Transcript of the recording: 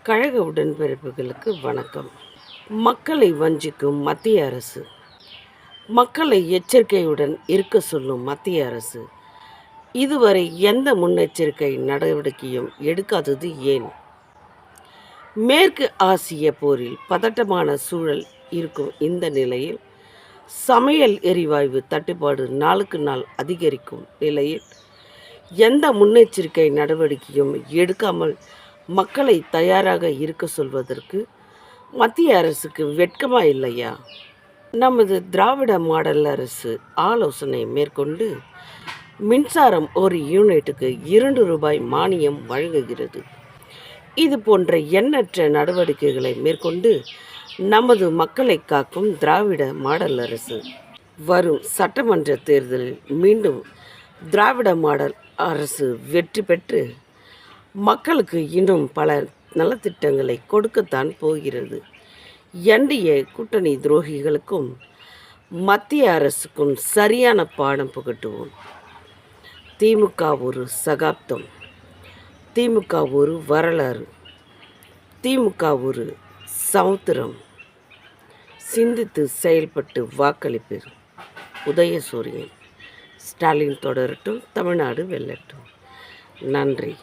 கழக உடன்பிறப்புகளுக்கு வணக்கம். மக்களை வஞ்சிக்கும் மத்திய அரசு. மக்களை எச்சரிக்கையுடன் இருக்க சொல்லும் மத்திய அரசு இதுவரை எந்த முன்னெச்சரிக்கை நடவடிக்கையும் எடுக்காதது ஏன்? மேற்கு ஆசிய போரில் பதட்டமான சூழல் இருக்கும் இந்த நிலையில் சமையல் எரிவாயு தட்டுப்பாடு நாளுக்கு நாள் அதிகரிக்கும் நிலையில் எந்த முன்னெச்சரிக்கை நடவடிக்கையும் எடுக்காமல் மக்களை தயாராக இருக்க சொல்வதற்கு மத்திய அரசுக்கு வெட்கமா இல்லையா? நமது திராவிட மாடல் அரசு ஆலோசனை மேற்கொண்டு மின்சாரம் ஒரு யூனிட்டுக்கு 2 ரூபாய் மானியம் வழங்குகிறது. இது போன்ற எண்ணற்ற நடவடிக்கைகளை மேற்கொண்டு நமது மக்களை காக்கும் திராவிட மாடல் அரசு வரும் சட்டமன்ற தேர்தலில் மீண்டும் திராவிட மாடல் அரசு வெற்றி பெற்று மக்களுக்கு இன்னும் பல நலத்திட்டங்களை கொடுக்கத்தான் போகிறது. என்டிஏ கூட்டணி துரோகிகளுக்கும் மத்திய அரசுக்கும் சரியான பாடம் புகட்டுவோம். திமுக ஒரு சகாப்தம், திமுக ஒரு வரலாறு, திமுக ஒரு சமுத்திரம். சிந்தித்து செயல்பட்டு வாக்களிப்பீர். உதயசூரியன். ஸ்டாலின் தொடரட்டும், தமிழ்நாடு வெல்லட்டும். நன்றி.